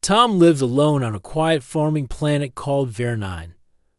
Tom lived alone on a quiet farming planet called Vernine.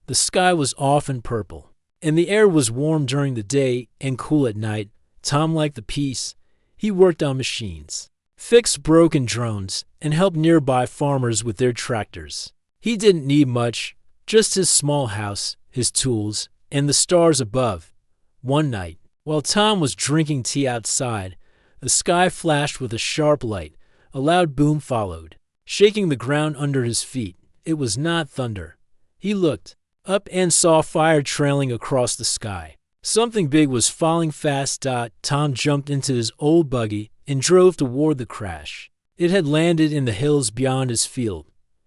The sky was often purple, and the air was warm during the day and cool at night. Tom liked the peace. He worked on machines, fixed broken drones, and helped nearby farmers with their tractors. He didn't need much, just his small house, his tools, and the stars above. One night, while Tom was drinking tea outside, the sky flashed with a sharp light. A loud boom followed, shaking the ground under his feet. It was not thunder. He looked up and saw fire trailing across the sky. Something big was falling fast. Tom jumped into his old buggy and drove toward the crash. It had landed in the hills beyond his field.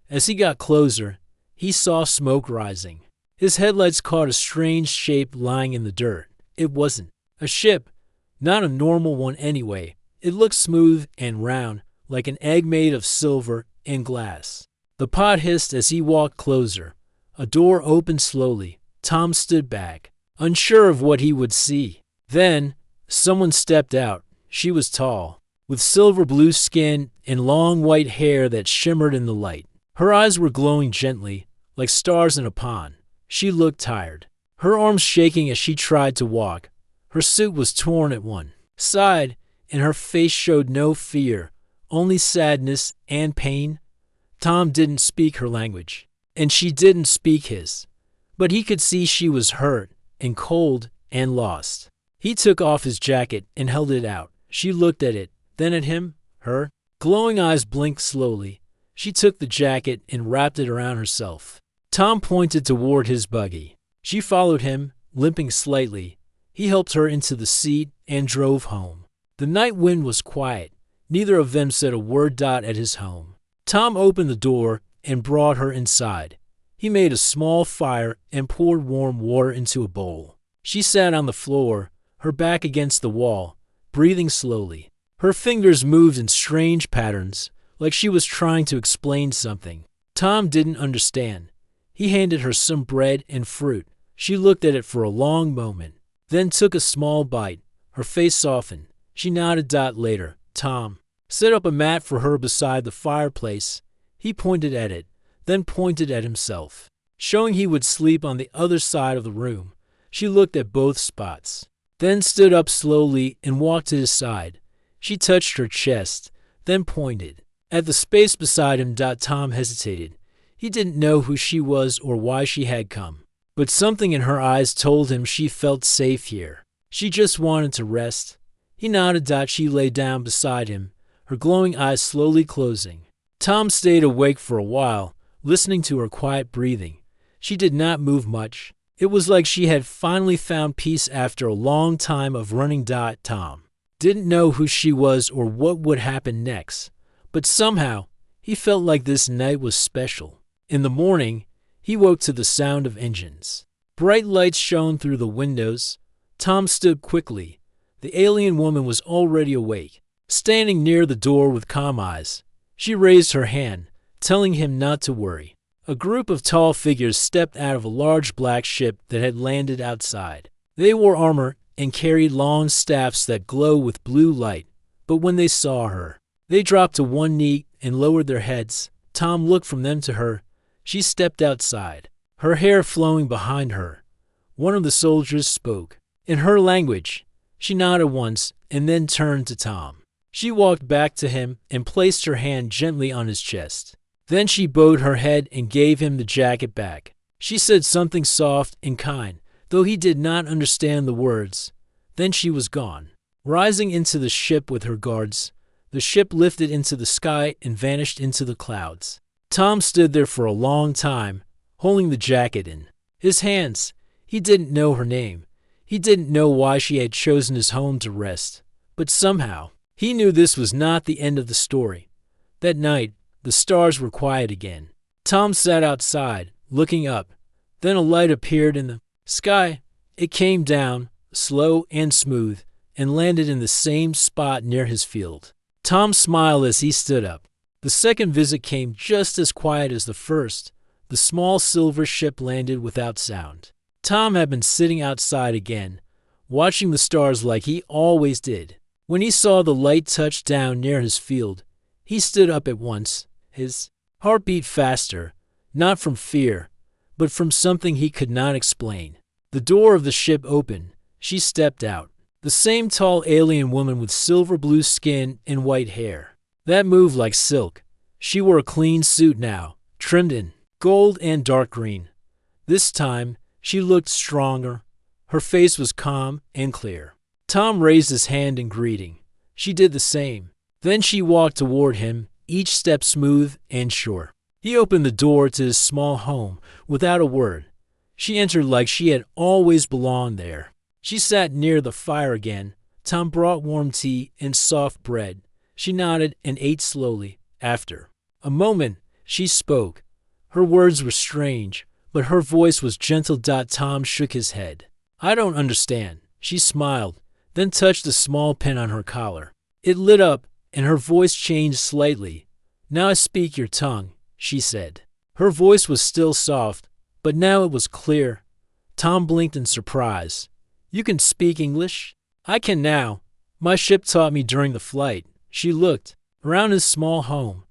As he got closer, he saw smoke rising. His headlights caught a strange shape lying in the dirt. It wasn't a ship, not a normal one anyway. It looked smooth and round, like an egg made of silver and glass. The pod hissed as he walked closer. A door opened slowly. Tom stood back, unsure of what he would see. Then, someone stepped out. She was tall, with silver blue skin and long white hair that shimmered in the light. Her eyes were glowing gently, like stars in a pond. She looked tired, her arms shaking as she tried to walk. Her suit was torn at one side, and her face showed no fear, only sadness and pain. Tom didn't speak her language, and she didn't speak his, but he could see she was hurt and cold and lost. He took off his jacket and held it out. She looked at it, then at him. Her glowing eyes blinked slowly. She took the jacket and wrapped it around herself. Tom pointed toward his buggy. She followed him, limping slightly. He helped her into the seat and drove home. The night wind was quiet. Neither of them said a word. At his home, Tom opened the door and brought her inside. He made a small fire and poured warm water into a bowl. She sat on the floor, her back against the wall, breathing slowly. Her fingers moved in strange patterns, like she was trying to explain something. Tom didn't understand. He handed her some bread and fruit. She looked at it for a long moment, then took a small bite. Her face softened. She nodded. Later, Tom set up a mat for her beside the fireplace. He pointed at it, then pointed at himself, showing he would sleep on the other side of the room. She looked at both spots, then stood up slowly and walked to his side. She touched her chest, then pointed at the space beside him. Tom hesitated. He didn't know who she was or why she had come, but something in her eyes told him she felt safe here. She just wanted to rest. He nodded. She lay down beside him, her glowing eyes slowly closing. Tom stayed awake for a while, listening to her quiet breathing. She did not move much. It was like she had finally found peace after a long time of running. Tom didn't know who she was or what would happen next, but somehow he felt like this night was special. In the morning, he woke to the sound of engines. Bright lights shone through the windows. Tom stood quickly. The alien woman was already awake, standing near the door with calm eyes. She raised her hand, telling him not to worry. A group of tall figures stepped out of a large black ship that had landed outside. They wore armor and carried long staffs that glow with blue light. But when they saw her, they dropped to one knee and lowered their heads. Tom looked from them to her. She stepped outside, her hair flowing behind her. One of the soldiers spoke in her language. She nodded once and then turned to Tom. She walked back to him and placed her hand gently on his chest. Then she bowed her head and gave him the jacket back. She said something soft and kind, though he did not understand the words. Then she was gone. Rising into the ship with her guards, the ship lifted into the sky and vanished into the clouds. Tom stood there for a long time, holding the jacket in his hands. He didn't know her name. He didn't know why she had chosen his home to rest. But somehow, he knew this was not the end of the story. That night, the stars were quiet again. Tom sat outside, looking up. Then a light appeared in the sky. It came down, slow and smooth, and landed in the same spot near his field. Tom smiled as he stood up. The second visit came just as quiet as the first. The small silver ship landed without sound. Tom had been sitting outside again, watching the stars like he always did. When he saw the light touch down near his field, he stood up at once. His Heart beat faster, not from fear, but from something he could not explain. The door of the ship opened. She stepped out. The same tall alien woman with silver blue skin and white hair. That moved like silk. She wore a clean suit now, trimmed in gold and dark green. This time, she looked stronger. Her face was calm and clear. Tom raised his hand in greeting. She did the same. Then she walked toward him, each step smooth and sure. He opened the door to his small home without a word. She entered like she had always belonged there. She sat near the fire again. Tom brought warm tea and soft bread. She nodded and ate slowly. After a moment, she spoke. Her words were strange, but her voice was gentle. Tom shook his head. I don't understand. She smiled, then touched a small pin on her collar. It lit up, and her voice changed slightly. Now I speak your tongue, she said. Her voice was still soft, but now it was clear. Tom blinked in surprise. You can speak English? I can now. My ship taught me during the flight. She looked around his small home.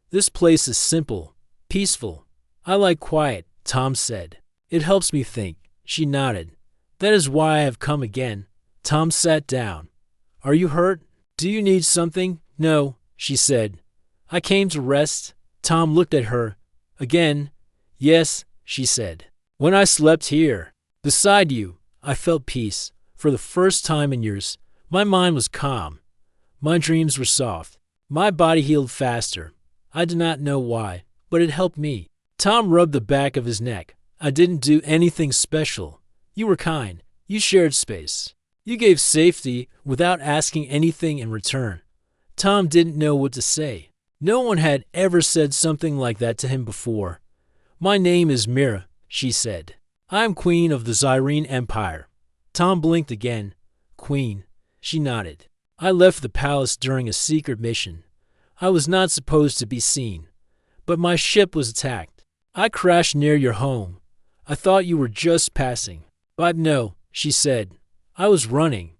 This place is simple, peaceful. I like quiet, Tom said. It helps me think. She nodded. That is why I have come again. Tom sat down. Are you hurt? Do you need something? No, she said. I came to rest. Tom looked at her. Again. Yes, she said. When I slept here, beside you, I felt peace. For the first time in years, my mind was calm. My dreams were soft. My body healed faster. I do not know why, but it helped me. Tom rubbed the back of his neck. I didn't do anything special. You were kind. You shared space. You gave safety without asking anything in return. Tom didn't know what to say. No one had ever said something like that to him before. My name is Mira, she said. I am queen of the Zyrene Empire. Tom blinked again. Queen. She nodded. I left the palace during a secret mission. I was not supposed to be seen, but my ship was attacked. I crashed near your home. I thought you were just passing. But no, she said. I was running.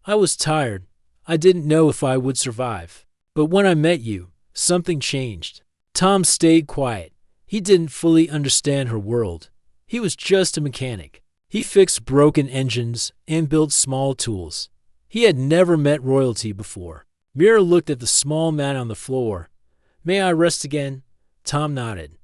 I was tired. I didn't know if I would survive. But when I met you, something changed. Tom stayed quiet. He didn't fully understand her world. He was just a mechanic. He fixed broken engines and built small tools. He had never met royalty before. Mira looked at the small man on the floor. May I rest again? Tom nodded.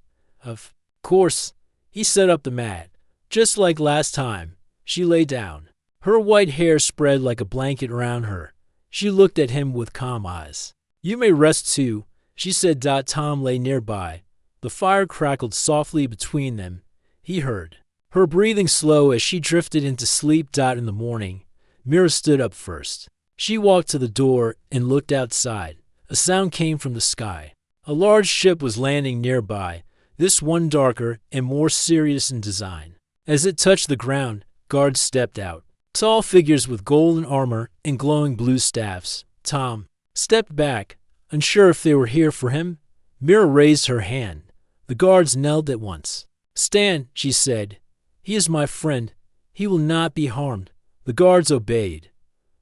Of course. He set up the mat. Just like last time, she lay down. Her white hair spread like a blanket around her. She looked at him with calm eyes. You may rest too, she said. Tom lay nearby. The fire crackled softly between them. He heard her breathing slow as she drifted into sleep. In the morning, Mira stood up first. She walked to the door and looked outside. A sound came from the sky. A large ship was landing nearby, this one darker and more serious in design. As it touched the ground, guards stepped out. Tall figures with golden armor and glowing blue staffs. Tom stepped back, unsure if they were here for him. Mira raised her hand. The guards knelt at once. Stand, she said. He is my friend. He will not be harmed. The guards obeyed.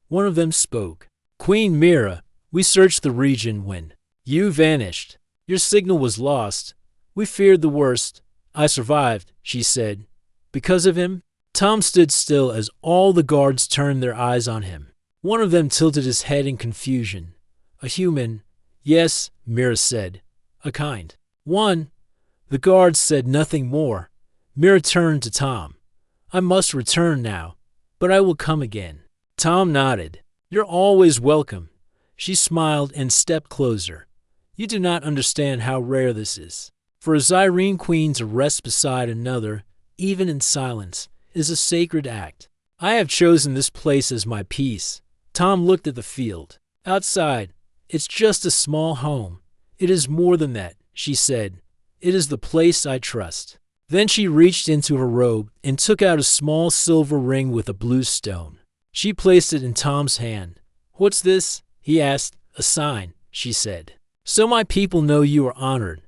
One of them spoke. Queen Mira, we searched the region when you vanished. Your signal was lost. We feared the worst. I survived, she said. Because of him? Tom stood still as all the guards turned their eyes on him. One of them tilted his head in confusion. A human. Yes, Mira said. A kind one. The guards said nothing more. Mira turned to Tom. I must return now, but I will come again. Tom nodded. You're always welcome. She smiled and stepped closer. You do not understand how rare this is. For a Zyrene queen to rest beside another, even in silence, is a sacred act. I have chosen this place as my peace. Tom looked at the field. Outside, it's just a small home. It is more than that, she said. It is the place I trust. Then she reached into her robe and took out a small silver ring with a blue stone. She placed it in Tom's hand. What's this? He asked. A sign, she said. So my people know you are honored.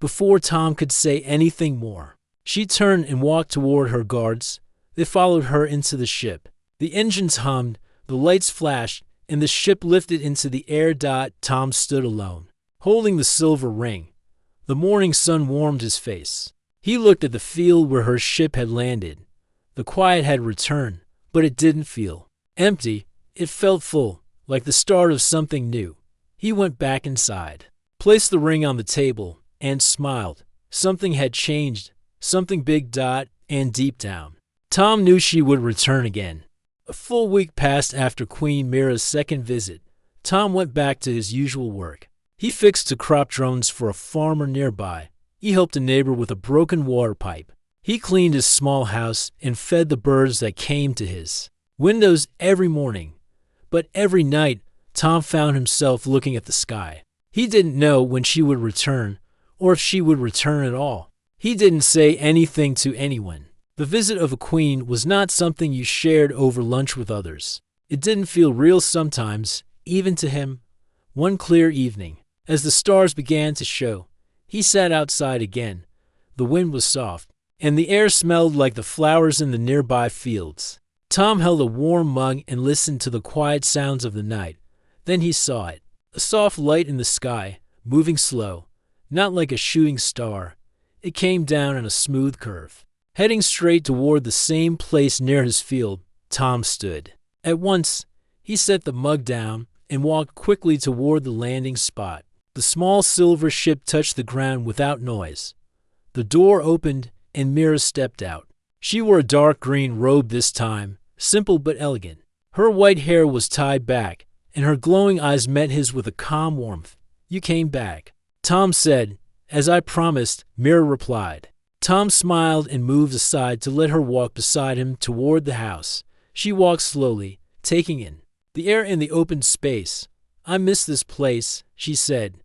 Before Tom could say anything more, she turned and walked toward her guards. They followed her into the ship. The engines hummed, the lights flashed, and the ship lifted into the air. Tom stood alone, holding the silver ring. The morning sun warmed his face. He looked at the field where her ship had landed. The quiet had returned, but it didn't feel empty. It felt full, like the start of something new. He went back inside, placed the ring on the table, and smiled. Something had changed, something big, and deep down. Tom knew she would return again. A full week passed after Queen Mira's second visit. Tom went back to his usual work. He fixed the crop drones for a farmer nearby. He helped a neighbor with a broken water pipe. He cleaned his small house and fed the birds that came to his windows every morning. But every night, Tom found himself looking at the sky. He didn't know when she would return, or if she would return at all. He didn't say anything to anyone. The visit of a queen was not something you shared over lunch with others. It didn't feel real sometimes, even to him. One clear evening, as the stars began to show, he sat outside again. The wind was soft, and the air smelled like the flowers in the nearby fields. Tom held a warm mug and listened to the quiet sounds of the night. Then he saw it, a soft light in the sky, moving slow, not like a shooting star. It came down in a smooth curve, heading straight toward the same place near his field. Tom stood. At once, he set the mug down and walked quickly toward the landing spot. The small silver ship touched the ground without noise. The door opened and Mira stepped out. She wore a dark green robe this time, simple but elegant. Her white hair was tied back, and her glowing eyes met his with a calm warmth. "You came back," Tom said. "As I promised," Mira replied. Tom smiled and moved aside to let her walk beside him toward the house. She walked slowly, taking in the air in the open space. "I miss this place," she said.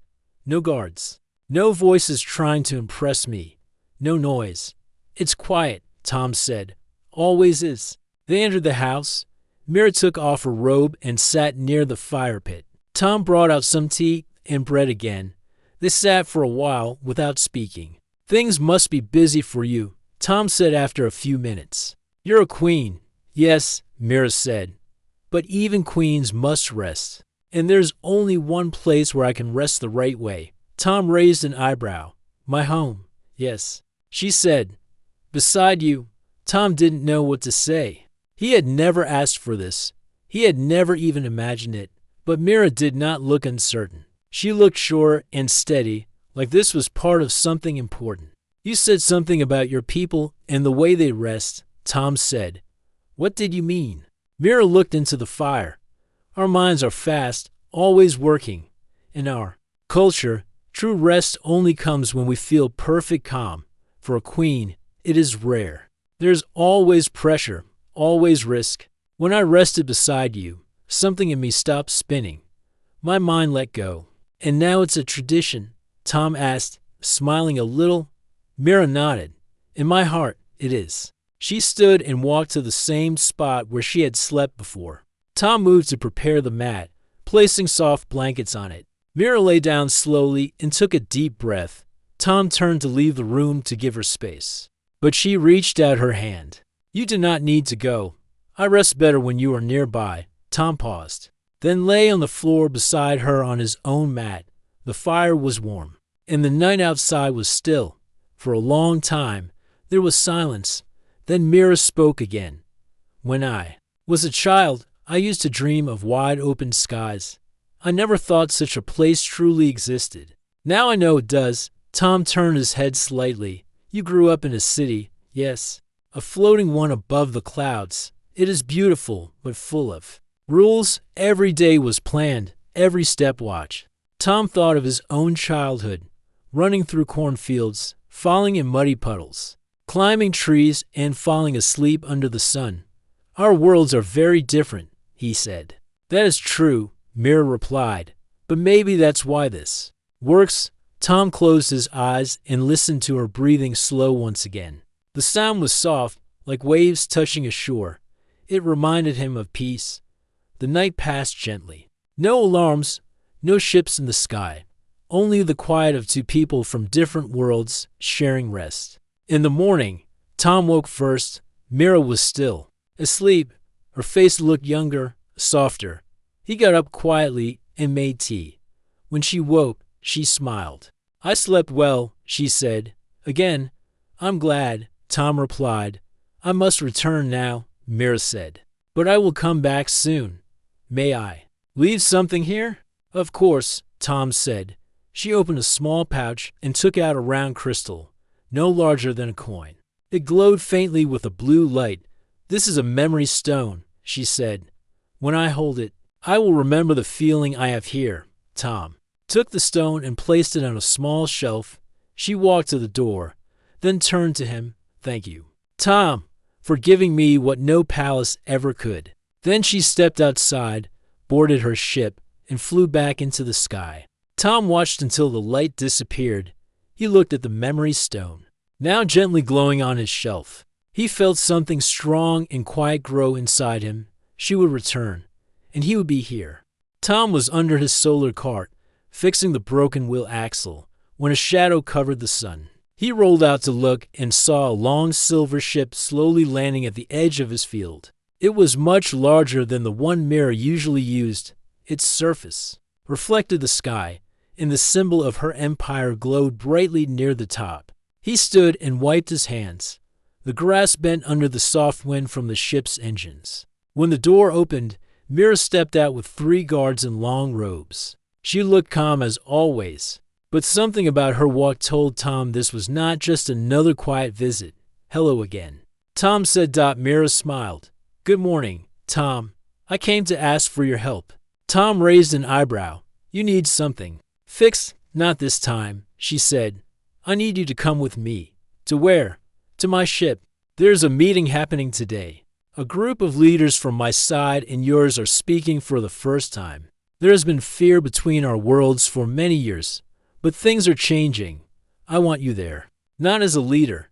"No guards. No voices trying to impress me. No noise. It's quiet," Tom said. "Always is." They entered the house. Mira took off her robe and sat near the fire pit. Tom brought out some tea and bread again. They sat for a while without speaking. "Things must be busy for you," Tom said after a few minutes. "You're a queen." "Yes," Mira said. "But even queens must rest. And there's only one place where I can rest the right way." Tom raised an eyebrow. "My home." "Yes," she said. "Beside you." Tom didn't know what to say. He had never asked for this. He had never even imagined it. But Mira did not look uncertain. She looked sure and steady, like this was part of something important. "You said something about your people and the way they rest," Tom said. "What did you mean?" Mira looked into the fire. "Our minds are fast, always working. In our culture, true rest only comes when we feel perfect calm. For a queen, it is rare. There's always pressure, always risk. When I rested beside you, something in me stopped spinning. My mind let go. And now it's a tradition," Tom asked, smiling a little. Mira nodded. "In my heart, it is." She stood and walked to the same spot where she had slept before. Tom moved to prepare the mat, placing soft blankets on it. Mira lay down slowly and took a deep breath. Tom turned to leave the room to give her space. But she reached out her hand. "You do not need to go. I rest better when you are nearby." Tom paused, then lay on the floor beside her on his own mat. The fire was warm, and the night outside was still. For a long time, there was silence. Then Mira spoke again. "When I was a child, I used to dream of wide-open skies. I never thought such a place truly existed. Now I know it does." Tom turned his head slightly. "You grew up in a city." "Yes, a floating one above the clouds. It is beautiful, but full of rules. Every day was planned, every step watched." Tom thought of his own childhood, running through cornfields, falling in muddy puddles, climbing trees, and falling asleep under the sun. "Our worlds are very different," he said. "That is true," Mira replied, "but maybe that's why this works." Tom closed his eyes and listened to her breathing slow once again. The sound was soft, like waves touching a shore. It reminded him of peace. The night passed gently. No alarms, no ships in the sky. Only the quiet of two people from different worlds sharing rest. In the morning, Tom woke first. Mira was still asleep. Her face looked younger, softer. He got up quietly and made tea. When she woke, she smiled. I slept well, she said. Again, I'm glad, Tom replied. I must return now, Mira said. But I will come back soon. May I leave something here? Of course, Tom said. She opened a small pouch and took out a round crystal, no larger than a coin. It glowed faintly with a blue light. This is a memory stone, she said. When I hold it, I will remember the feeling I have here. Tom took the stone and placed it on a small shelf. She walked to the door, then turned to him. Thank you, Tom, for giving me what no palace ever could. Then she stepped outside, boarded her ship, and flew back into the sky. Tom watched until the light disappeared. He looked at the memory stone, now gently glowing on his shelf. He felt something strong and quiet grow inside him. She would return, and he would be here. Tom was under his solar cart, fixing the broken wheel axle, when a shadow covered the sun. He rolled out to look and saw a long silver ship slowly landing at the edge of his field. It was much larger than the one Mira usually used. Its surface reflected the sky, and the symbol of her empire glowed brightly near the top. He stood and wiped his hands. The grass bent under the soft wind from the ship's engines. When the door opened, Mira stepped out with 3 guards in long robes. She looked calm as always, but something about her walk told Tom this was not just another quiet visit. Hello again, Tom said. Mira smiled. Good morning, Tom. I came to ask for your help. Tom raised an eyebrow. You need something fixed? Not this time, she said. I need you to come with me. To where? To my ship. There's a meeting happening today. A group of leaders from my side and yours are speaking for the first time. There has been fear between our worlds for many years, but things are changing. I want you there. Not as a leader,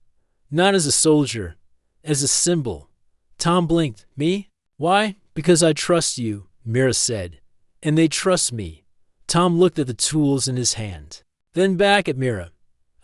not as a soldier, as a symbol. Tom blinked. Me? Why? Because I trust you, Mira said. And they trust me. Tom looked at the tools in his hand, then back at Mira.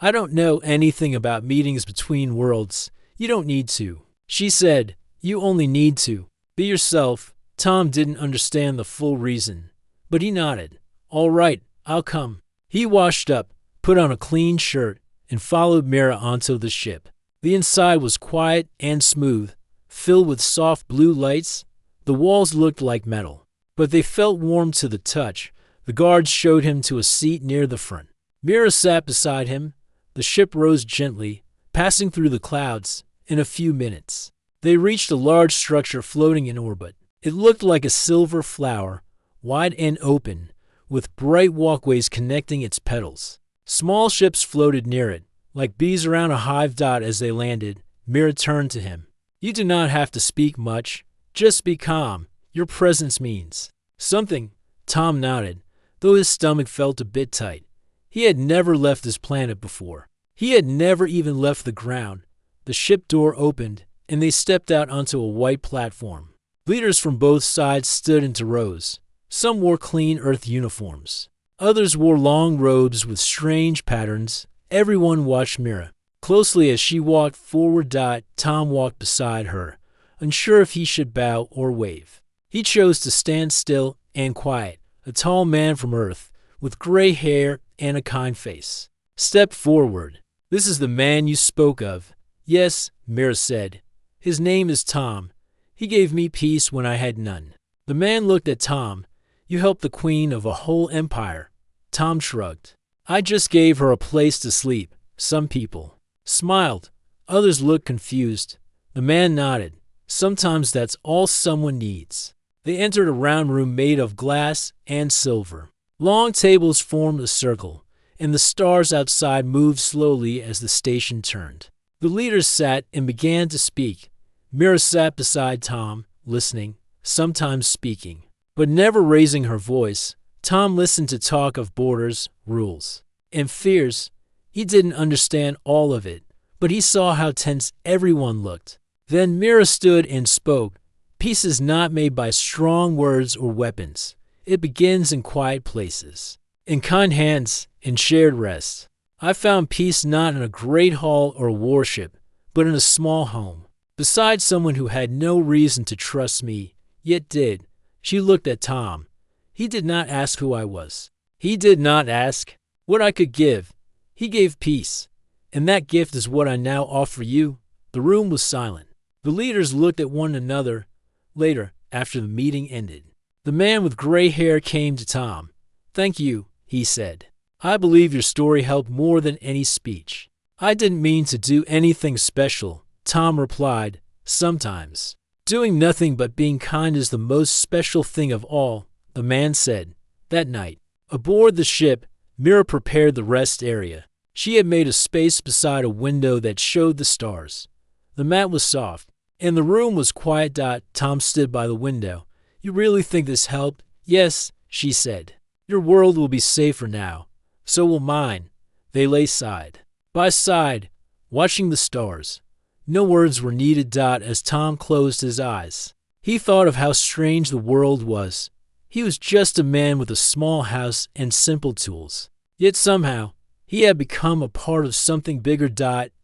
I don't know anything about meetings between worlds. You don't need to. She said, you only need to be yourself. Tom didn't understand the full reason, but he nodded. All right, I'll come. He washed up, put on a clean shirt, and followed Mira onto the ship. The inside was quiet and smooth, filled with soft blue lights. The walls looked like metal, but they felt warm to the touch. The guards showed him to a seat near the front. Mira sat beside him. The ship rose gently, passing through the clouds. In a few minutes, they reached a large structure floating in orbit. It looked like a silver flower, wide and open, with bright walkways connecting its petals. Small ships floated near it, like bees around a hive. As they landed, Mira turned to him. You do not have to speak much. Just be calm. Your presence means something. Tom nodded, though his stomach felt a bit tight. He had never left this planet before. He had never even left the ground. The ship door opened, and they stepped out onto a white platform. Leaders from both sides stood into rows. Some wore clean Earth uniforms. Others wore long robes with strange patterns. Everyone watched Mira closely as she walked forward. Tom walked beside her, unsure if he should bow or wave. He chose to stand still and quiet. A tall man from Earth, with gray hair and a kind face, stepped forward. This is the man you spoke of. Yes, Mira said. His name is Tom. He gave me peace when I had none. The man looked at Tom. You helped the queen of a whole empire. Tom shrugged. I just gave her a place to sleep. Some people smiled. Others looked confused. The man nodded. Sometimes that's all someone needs. They entered a round room made of glass and silver. Long tables formed a circle, and the stars outside moved slowly as the station turned. The leaders sat and began to speak. Mira sat beside Tom, listening, sometimes speaking, but never raising her voice. Tom listened to talk of borders, rules, and fears. He didn't understand all of it, but he saw how tense everyone looked. Then Mira stood and spoke. Peace is not made by strong words or weapons. It begins in quiet places, in kind hands, in shared rest. I found peace not in a great hall or warship, but in a small home, beside someone who had no reason to trust me, yet did. She looked at Tom. He did not ask who I was. He did not ask what I could give. He gave peace, and that gift is what I now offer you." The room was silent. The leaders looked at one another. Later, after the meeting ended, the man with gray hair came to Tom. "Thank you," he said. "I believe your story helped more than any speech." "I didn't mean to do anything special," Tom replied. "Sometimes doing nothing but being kind is the most special thing of all," the man said. That night, aboard the ship, Mira prepared the rest area. She had made a space beside a window that showed the stars. The mat was soft, and the room was quiet. Tom stood by the window. "You really think this helped?" "Yes," she said. "Your world will be safer now. So will mine." They lay side by side, watching the stars. No words were needed. As Tom closed his eyes, he thought of how strange the world was. He was just a man with a small house and simple tools. Yet somehow, he had become a part of something bigger.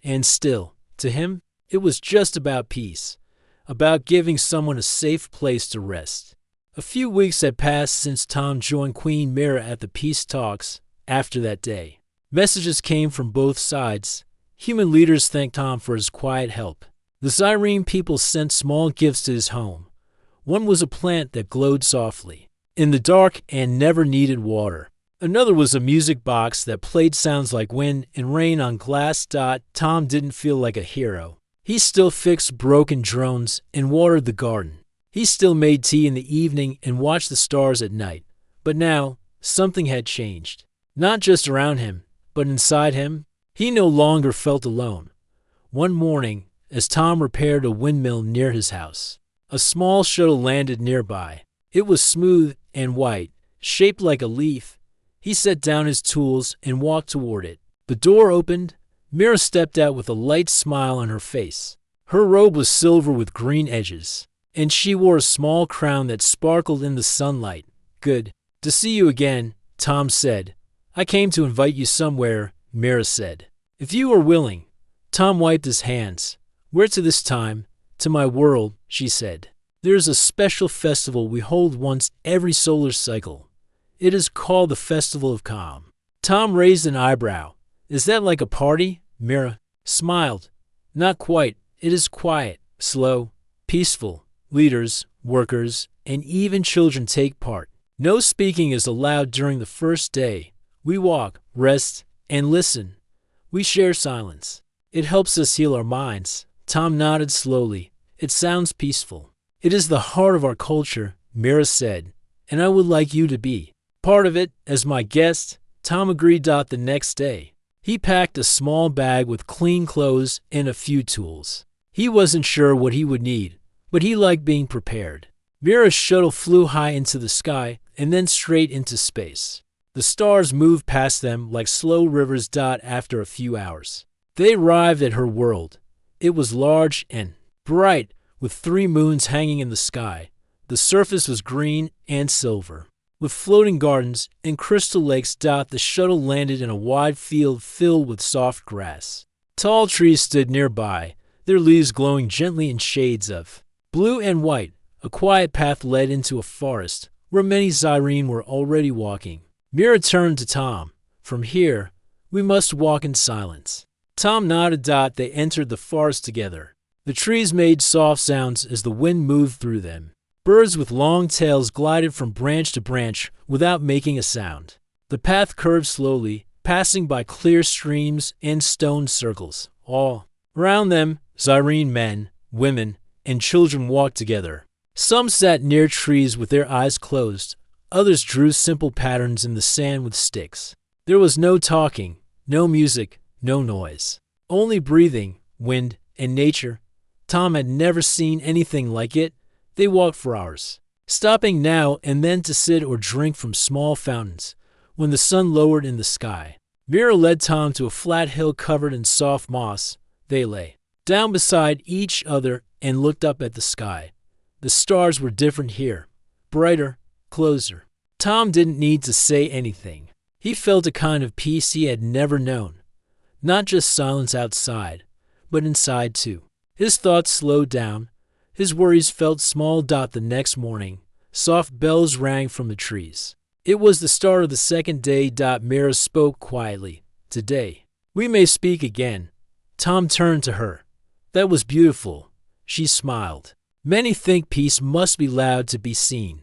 And still, to him, it was just about peace, about giving someone a safe place to rest. A few weeks had passed since Tom joined Queen Mira at the peace talks. After that day, messages came from both sides. Human leaders thanked Tom for his quiet help. The Zyrene people sent small gifts to his home. One was a plant that glowed softly in the dark and never needed water. Another was a music box that played sounds like wind and rain on glass. Tom didn't feel like a hero. He still fixed broken drones and watered the garden. He still made tea in the evening and watched the stars at night. But now, something had changed. Not just around him, but inside him. He no longer felt alone. One morning, as Tom repaired a windmill near his house, a small shuttle landed nearby. It was smooth and white, shaped like a leaf. He set down his tools and walked toward it. The door opened. Mira stepped out with a light smile on her face. Her robe was silver with green edges, and she wore a small crown that sparkled in the sunlight. "Good to see you again," Tom said. "I came to invite you somewhere," Mira said. "If you are willing." Tom wiped his hands. "Where to this time?" "To my world," she said. "There is a special festival we hold once every solar cycle. It is called the Festival of Calm." Tom raised an eyebrow. "Is that like a party?" Mira smiled. "Not quite. It is quiet, slow, peaceful. Leaders, workers, and even children take part. No speaking is allowed during the first day. We walk, rest, and listen. We share silence. It helps us heal our minds." Tom nodded slowly. "It sounds peaceful." "It is the heart of our culture," Mira said, "and I would like you to be part of it as my guest." Tom agreed. The next day, he packed a small bag with clean clothes and a few tools. He wasn't sure what he would need, but he liked being prepared. Mira's shuttle flew high into the sky and then straight into space. The stars moved past them like slow rivers. After a few hours, they arrived at her world. It was large and bright, with 3 moons hanging in the sky. The surface was green and silver, with floating gardens and crystal lakes. The shuttle landed in a wide field filled with soft grass. Tall trees stood nearby, their leaves glowing gently in shades of blue and white. A quiet path led into a forest where many Zyrene were already walking. Mira turned to Tom. "From here, we must walk in silence." Tom nodded. They entered the forest together. The trees made soft sounds as the wind moved through them. Birds with long tails glided from branch to branch without making a sound. The path curved slowly, passing by clear streams and stone circles. All around them, Zyrene men, women, and children walked together. Some sat near trees with their eyes closed. Others drew simple patterns in the sand with sticks. There was no talking, no music, no noise. Only breathing, wind, and nature. Tom had never seen anything like it. They walked for hours, stopping now and then to sit or drink from small fountains. When the sun lowered in the sky, Mira led Tom to a flat hill covered in soft moss. They lay down beside each other and looked up at the sky. The stars were different here, brighter, closer. Tom didn't need to say anything. He felt a kind of peace he had never known. Not just silence outside, but inside too. His thoughts slowed down. His worries felt small. The next morning, soft bells rang from the trees. It was the start of the second day. Mira spoke quietly. today. We may speak again. Tom turned to her. That was beautiful. She smiled. Many think peace must be loud to be seen,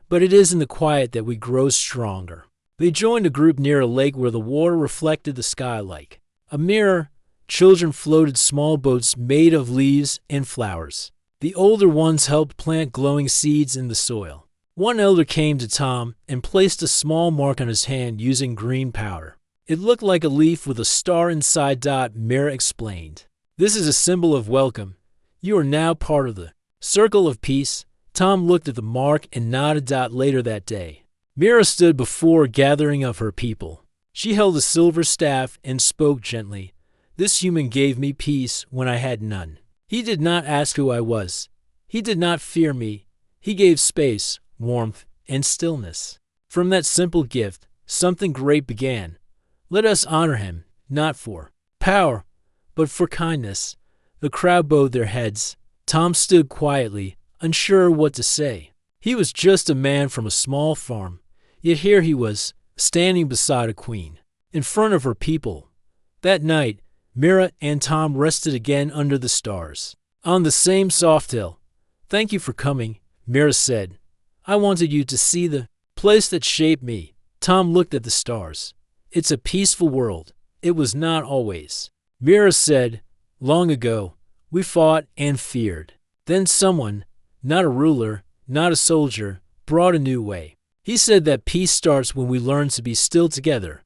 but it is in the quiet that we grow stronger. They joined a group near a lake where the water reflected the sky like a mirror. Children floated small boats made of leaves and flowers. The older ones helped plant glowing seeds in the soil. One elder came to Tom and placed a small mark on his hand using green powder. It looked like a leaf with a star inside. Mira explained. This is a symbol of welcome. You are now part of the circle of peace. Tom looked at the mark and nodded. Later that day, Mira stood before a gathering of her people. She held a silver staff and spoke gently. This human gave me peace when I had none. He did not ask who I was. He did not fear me. He gave space, warmth, and stillness. From that simple gift, something great began. Let us honor him, not for power, but for kindness. The crowd bowed their heads. Tom stood quietly, unsure what to say. He was just a man from a small farm, yet here he was, standing beside a queen, in front of her people. That night, Mira and Tom rested again under the stars, on the same soft hill. Thank you for coming, Mira said. I wanted you to see the place that shaped me. Tom looked at the stars. It's a peaceful world. It was not always. Mira said, long ago, we fought and feared. Then someone, not a ruler, not a soldier, brought a new way. He said that peace starts when we learn to be still together.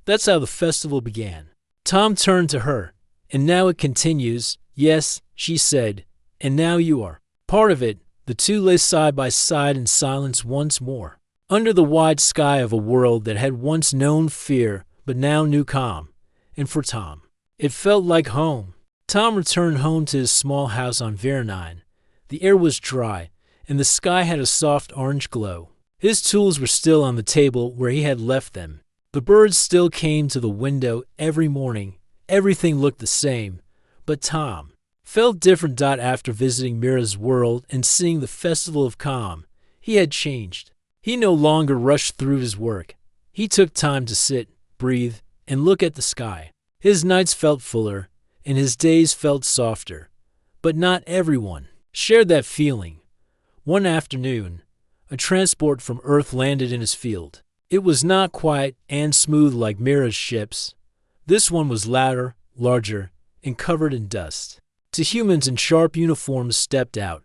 That's how the festival began. Tom turned to her. And now it continues. Yes, she said. And now you are part of it. The two lay side by side in silence once more, under the wide sky of a world that had once known fear but now knew calm. And for Tom, it felt like home. Tom returned home to his small house on Viewership. The air was dry, and the sky had a soft orange glow. His tools were still on the table where he had left them. The birds still came to the window every morning. Everything looked the same, but Tom felt different. After visiting Mira's world and seeing the festival of calm, he had changed. He no longer rushed through his work. He took time to sit, breathe, and look at the sky. His nights felt fuller, and his days felt softer. But not everyone shared that feeling. One afternoon, a transport from Earth landed in his field. It was not quiet and smooth like Mira's ships. This one was louder, larger, and covered in dust. Two humans in sharp uniforms stepped out.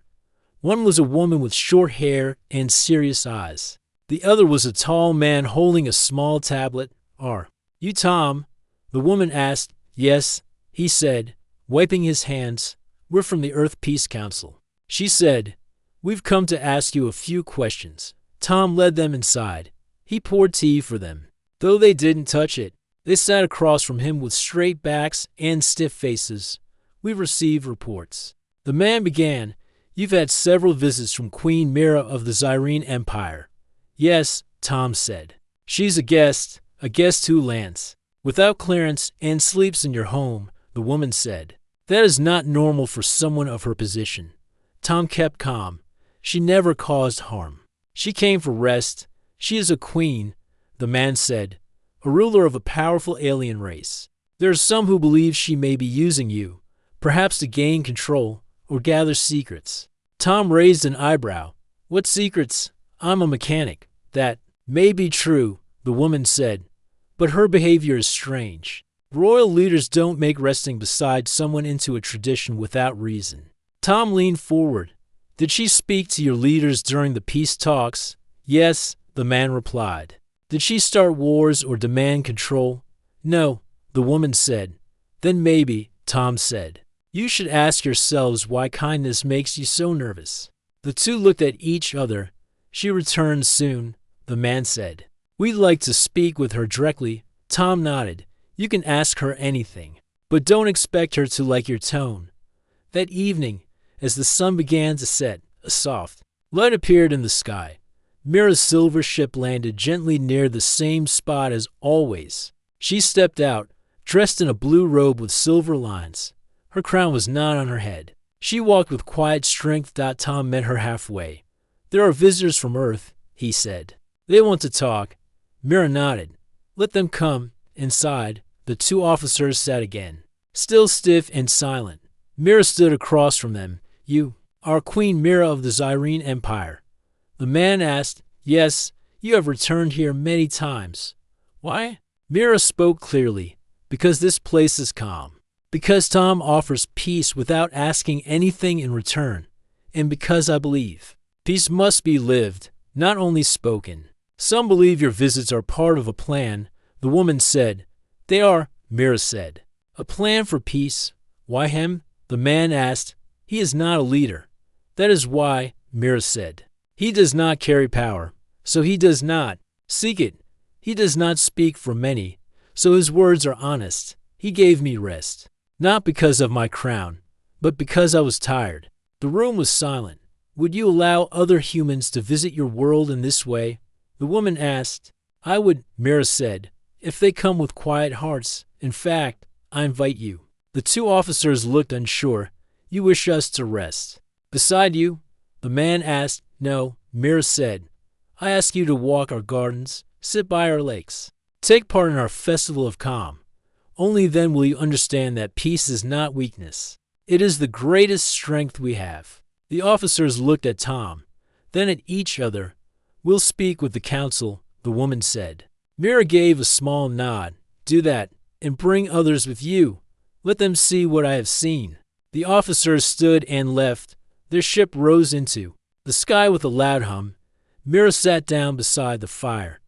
One was a woman with short hair and serious eyes. The other was a tall man holding a small tablet. Are you Tom? The woman asked. Yes, he said, wiping his hands. We're from the Earth Peace Council. She said, we've come to ask you a few questions. Tom led them inside. He poured tea for them. Though they didn't touch it, they sat across from him with straight backs and stiff faces. We've received reports. The man began. You've had several visits from Queen Mira of the Zyrene Empire. Yes, Tom said. She's a guest who lands without clearance and sleeps in your home, the woman said. That is not normal for someone of her position. Tom kept calm. She never caused harm. She came for rest. She is a queen, the man said, a ruler of a powerful alien race. There are some who believe she may be using you, perhaps to gain control or gather secrets. Tom raised an eyebrow. What secrets? I'm a mechanic. That may be true, the woman said, but her behavior is strange. Royal leaders don't make resting beside someone into a tradition without reason. Tom leaned forward. Did she speak to your leaders during the peace talks? Yes, the man replied. Did she start wars or demand control? No, the woman said. Then maybe, Tom said. You should ask yourselves why kindness makes you so nervous. The two looked at each other. She returned soon, the man said. We'd like to speak with her directly. Tom nodded. You can ask her anything, but don't expect her to like your tone. That evening, as the sun began to set, a soft light appeared in the sky. Mira's silver ship landed gently near the same spot as always. She stepped out, dressed in a blue robe with silver lines. Her crown was not on her head. She walked with quiet strength. Tom met her halfway. There are visitors from Earth, he said. They want to talk. Mira nodded. Let them come inside, The two officers sat again, still stiff and silent. Mira stood across from them. You are Queen Mira of the Zyrene Empire. The man asked. Yes, you have returned here many times. Why? Mira spoke clearly. Because this place is calm. Because Tom offers peace without asking anything in return. And because I believe peace must be lived, not only spoken. Some believe your visits are part of a plan, the woman said. They are, Mira said. A plan for peace? Why him? The man asked. He is not a leader. That is why, Mira said. He does not carry power, so he does not seek it. He does not speak for many, so his words are honest. He gave me rest, not because of my crown, but because I was tired. The room was silent. Would you allow other humans to visit your world in this way? The woman asked. I would, Mira said, if they come with quiet hearts. In fact, I invite you. The two officers looked unsure. You wish us to rest beside you? The man asked. No, Mira said. I ask you to walk our gardens, sit by our lakes, take part in our festival of calm. Only then will you understand that peace is not weakness. It is the greatest strength we have. The officers looked at Tom, then at each other. We'll speak with the council, the woman said. Mira gave a small nod. Do that, and bring others with you. Let them see what I have seen. The officers stood and left. Their ship rose into the sky with a loud hum. Mira sat down beside the fire.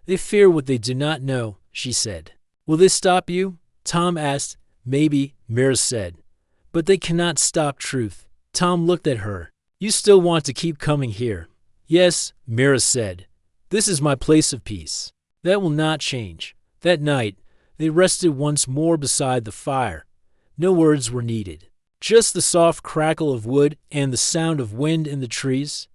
They fear what they do not know, she said. Will they stop you? Tom asked. Maybe, Mira said. But they cannot stop truth. Tom looked at her. You still want to keep coming here? Yes, Mira said. This is my place of peace. That will not change. That night, they rested once more beside the fire. No words were needed. Just the soft crackle of wood and the sound of wind in the trees.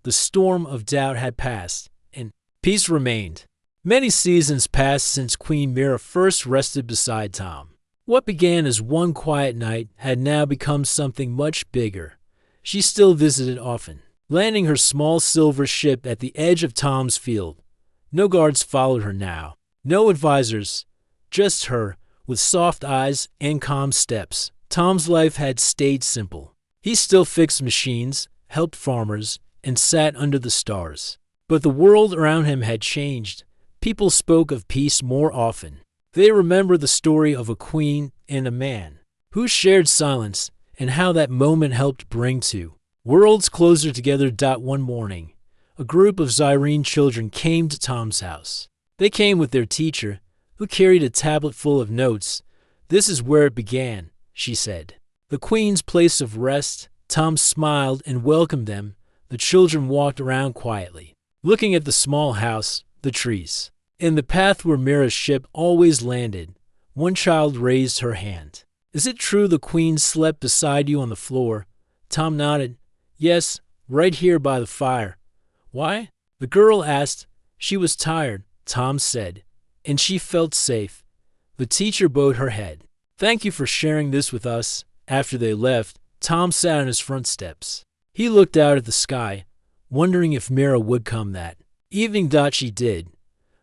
The storm of doubt had passed, and peace remained. Many seasons passed since Queen Mira first rested beside Tom. What began as one quiet night had now become something much bigger. She still visited often, landing her small silver ship at the edge of Tom's field. No guards followed her now, no advisors, just her, with soft eyes and calm steps. Tom's life had stayed simple. He still fixed machines, helped farmers, and sat under the stars. But the world around him had changed. People spoke of peace more often. They remembered the story of a queen and a man who shared silence, and how that moment helped bring two worlds closer together. One morning, a group of Zyrene children came to Tom's house. They came with their teacher, who carried a tablet full of notes. This is where it began, she said. The queen's place of rest. Tom smiled and welcomed them. The children walked around quietly, looking at the small house, the trees, and the path where Mira's ship always landed. One child raised her hand. Is it true the queen slept beside you on the floor? Tom nodded. Yes, right here by the fire. Why? The girl asked. She was tired, Tom said, and she felt safe. The teacher bowed her head. Thank you for sharing this with us. After they left, Tom sat on his front steps. He looked out at the sky, wondering if Mira would come that evening. She did.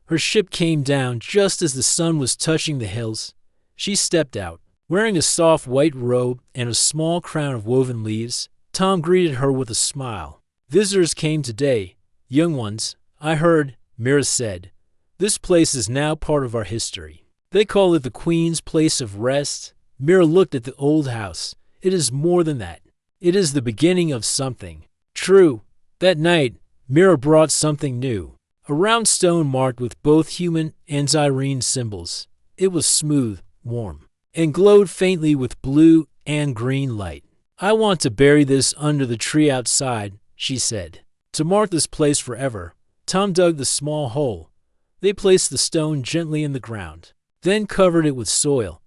Her ship came down just as the sun was touching the hills. She stepped out, wearing a soft white robe and a small crown of woven leaves. Tom greeted her with a smile. Visitors came today, young ones. I heard, Mira said. This place is now part of our history. They call it the Queen's place of rest. Mira looked at the old house. It is more than that. It is the beginning of something. True, that night, Mira brought something new. A round stone marked with both human and Zyrene symbols. It was smooth, warm, and glowed faintly with blue and green light. I want to bury this under the tree outside, she said, to mark this place forever. Tom dug the small hole. They placed the stone gently in the ground, then covered it with soil.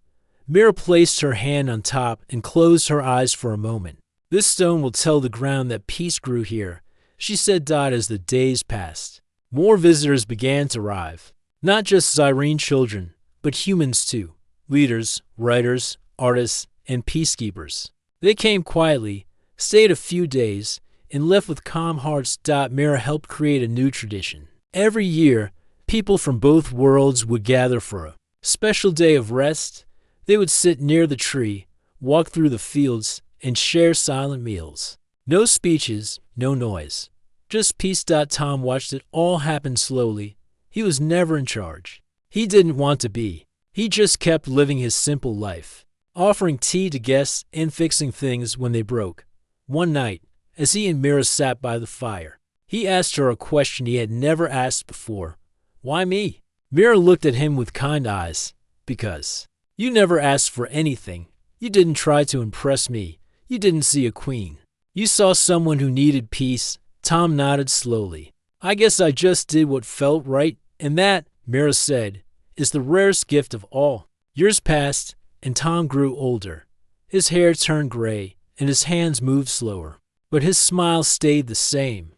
Mira placed her hand on top and closed her eyes for a moment. This stone will tell the ground that peace grew here, she said. As the days passed, more visitors began to arrive. Not just Zyrene children, but humans too. Leaders, writers, artists, and peacekeepers. They came quietly, stayed a few days, and left with calm hearts. Mira helped create a new tradition. Every year, people from both worlds would gather for a Special day of rest. They would sit near the tree, walk through the fields, and share silent meals. No speeches, no noise. Just peace. Tom watched it all happen slowly. He was never in charge. He didn't want to be. He just kept living his simple life, offering tea to guests and fixing things when they broke. One night, as he and Mira sat by the fire, he asked her a question he had never asked before. Why me? Mira looked at him with kind eyes. Because. You never asked for anything. You didn't try to impress me. You didn't see a queen. You saw someone who needed peace. Tom nodded slowly. I guess I just did what felt right, and that, Mira said, is the rarest gift of all. Years passed, and Tom grew older. His hair turned gray, and his hands moved slower. But his smile stayed the same.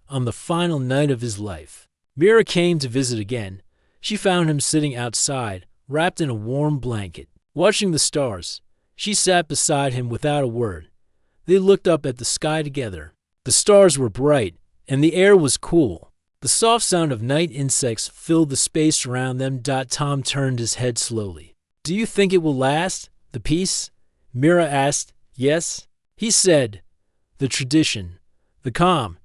On the final night of his life, Mira came to visit again. She found him sitting outside, wrapped in a warm blanket, watching the stars. She sat beside him without a word. They looked up at the sky together. The stars were bright, and the air was cool. The soft sound of night insects filled the space around them. Tom turned his head slowly. Do you think it will last? The peace? Mira asked. Yes. He said. The tradition. The calm.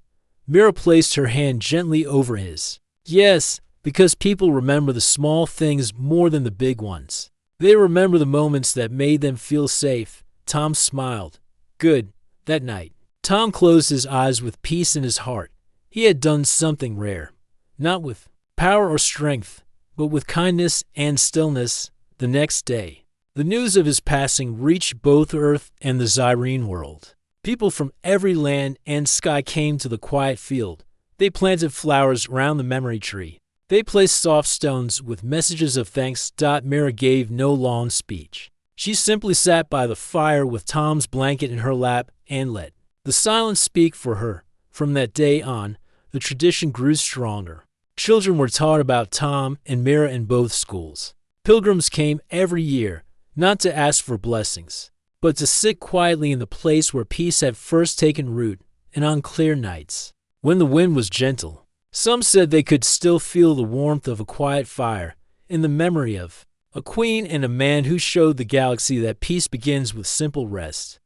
Mira placed her hand gently over his. Yes, because people remember the small things more than the big ones. They remember the moments that made them feel safe. Tom smiled. Good. That night, Tom closed his eyes with peace in his heart. He had done something rare. Not with power or strength, but with kindness and stillness. The next day, the news of his passing reached both Earth and the Zyrene world. People from every land and sky came to the quiet field. They planted flowers around the memory tree. They placed soft stones with messages of thanks. Mira gave no long speech. She simply sat by the fire with Tom's blanket in her lap and let the silence speak for her. From that day on, the tradition grew stronger. Children were taught about Tom and Mira in both schools. Pilgrims came every year, not to ask for blessings, but to sit quietly in the place where peace had first taken root. And on clear nights, when the wind was gentle, some said they could still feel the warmth of a quiet fire in the memory of a queen and a man who showed the galaxy that peace begins with simple rest.